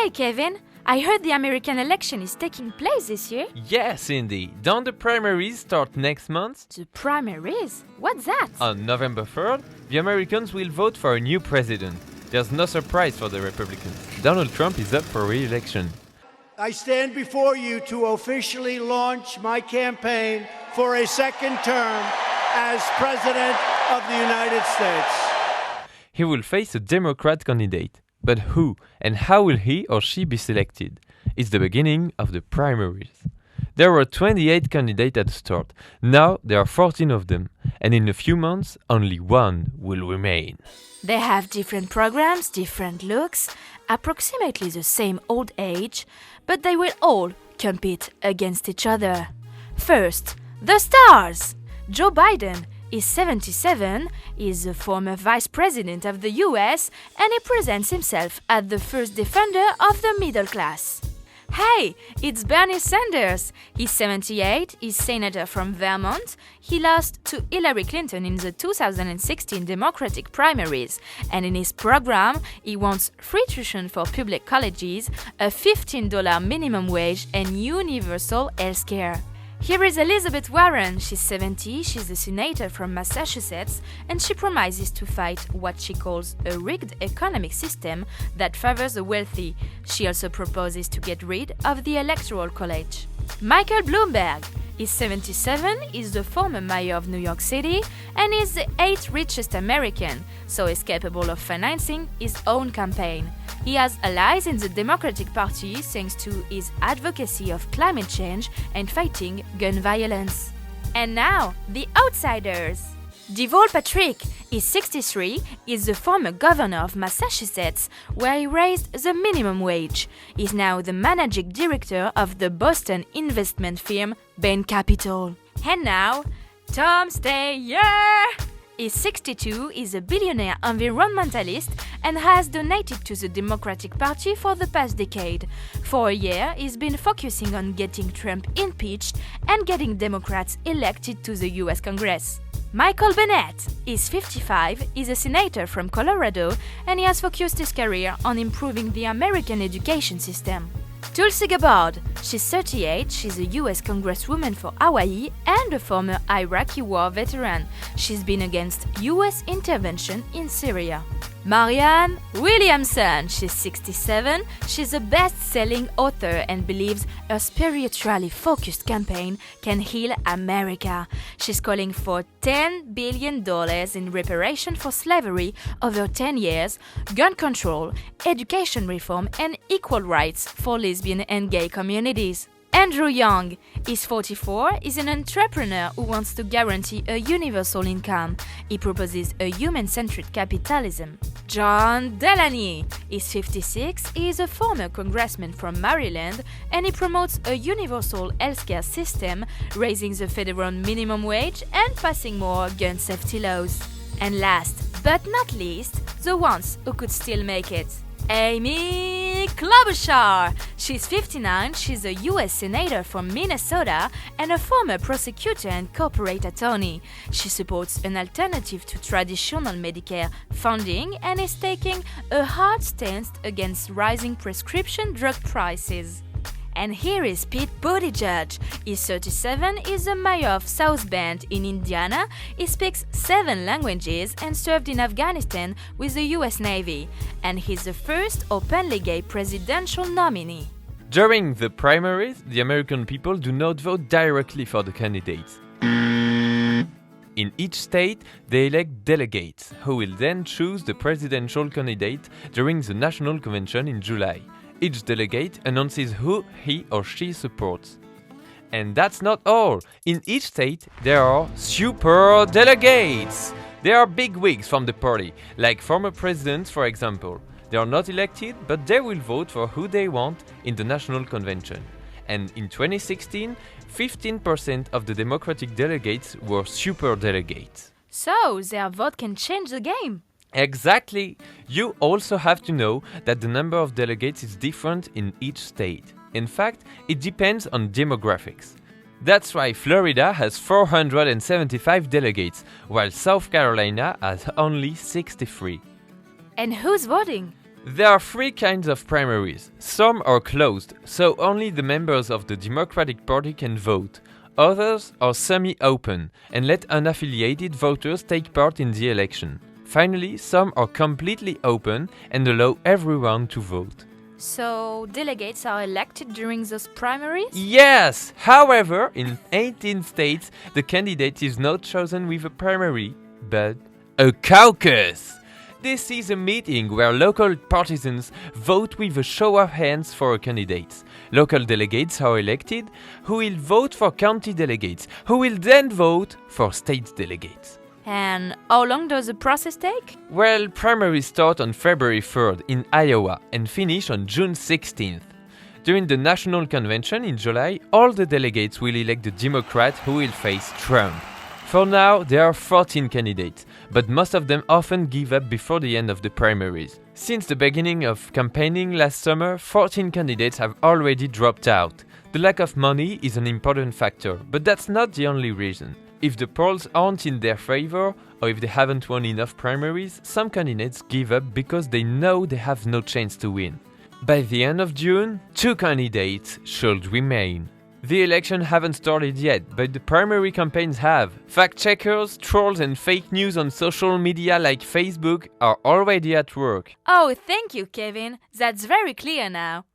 Hey Kevin, I heard the American election is taking place this year. Yes, indeed. Don't the primaries start next month? The primaries? What's that? On November 3rd, the Americans will vote for a new president. There's no surprise for the Republicans. Donald Trump is up for re-election. I stand before you to officially launch my campaign for a second term as President of the United States. He will face a Democrat candidate. But who and how will he or she be selected? It's the beginning of the primaries. There were 28 candidates at the start. Now there are 14 of them. And in a few months, only one will remain. They have different programs, different looks, approximately the same old age, but they will all compete against each other. First, the stars! Joe Biden is 77, is the former vice president of the US, and he presents himself as the first defender of the middle class. Hey, it's Bernie Sanders. He's 78, he's senator from Vermont. He lost to Hillary Clinton in the 2016 Democratic primaries, and in his program, he wants free tuition for public colleges, a $15 minimum wage, and universal healthcare. Here is Elizabeth Warren. She's 70, she's a senator from Massachusetts, and she promises to fight what she calls a rigged economic system that favors the wealthy. She also proposes to get rid of the Electoral College. Michael Bloomberg is 77, is the former mayor of New York City, and is the 8th richest American, so is capable of financing his own campaign. He has allies in the Democratic Party thanks to his advocacy of climate change and fighting gun violence. And now, the outsiders. Deval Patrick is 63, is the former governor of Massachusetts, where he raised the minimum wage. He's now the managing director of the Boston investment firm Bain Capital. And now, Tom Steyer is 62, is a billionaire environmentalist and has donated to the Democratic Party for the past decade. For a year, he's been focusing on getting Trump impeached and getting Democrats elected to the US Congress. Michael Bennet is 55, is a senator from Colorado, and he has focused his career on improving the American education system. Tulsi Gabbard, she's 38, she's a US Congresswoman for Hawaii and a former Iraqi war veteran. She's been against US intervention in Syria. Marianne Williamson, she's 67, she's a best-selling author and believes her spiritually focused campaign can heal America. She's calling for $10 billion in reparation for slavery over 10 years, gun control, education reform, and equal rights for lesbian and gay communities. Andrew Young is 44, is an entrepreneur who wants to guarantee a universal income. He proposes a human-centered capitalism. John Delaney is 56, he is a former congressman from Maryland, and he promotes a universal healthcare system, raising the federal minimum wage and passing more gun safety laws. And last but not least, the ones who could still make it. Amy Klobuchar. She's 59, she's a US senator from Minnesota and a former prosecutor and corporate attorney. She supports an alternative to traditional Medicare funding and is taking a hard stance against rising prescription drug prices. And here is Pete Buttigieg. He's 37, is the mayor of South Bend in Indiana. He speaks 7 languages and served in Afghanistan with the US Navy. And he's the first openly gay presidential nominee. During the primaries, the American people do not vote directly for the candidates. In each state, they elect delegates, who will then choose the presidential candidate during the National Convention in July. Each delegate announces who he or she supports. And that's not all. In each state, there are super delegates. They are bigwigs from the party, like former presidents, for example. They are not elected, but they will vote for who they want in the National Convention. And in 2016, 15% of the Democratic delegates were super delegates. So, their vote can change the game. Exactly! You also have to know that the number of delegates is different in each state. In fact, it depends on demographics. That's why Florida has 475 delegates, while South Carolina has only 63. And who's voting? There are three kinds of primaries. Some are closed, so only the members of the Democratic Party can vote. Others are semi-open and let unaffiliated voters take part in the election. Finally, some are completely open and allow everyone to vote. So, delegates are elected during those primaries? Yes! However, in 18 states, the candidate is not chosen with a primary, but a caucus. This is a meeting where local partisans vote with a show of hands for a candidate. Local delegates are elected, who will vote for county delegates, who will then vote for state delegates. And how long does the process take? Well, primaries start on February 3rd in Iowa and finish on June 16th. During the National Convention in July, all the delegates will elect the Democrat who will face Trump. For now, there are 14 candidates, but most of them often give up before the end of the primaries. Since the beginning of campaigning last summer, 14 candidates have already dropped out. The lack of money is an important factor, but that's not the only reason. If the polls aren't in their favor, or if they haven't won enough primaries, some candidates give up because they know they have no chance to win. By the end of June, 2 candidates should remain. The election haven't started yet, but the primary campaigns have. Fact-checkers, trolls and fake news on social media like Facebook are already at work. Oh, thank you, Kevin. That's very clear now.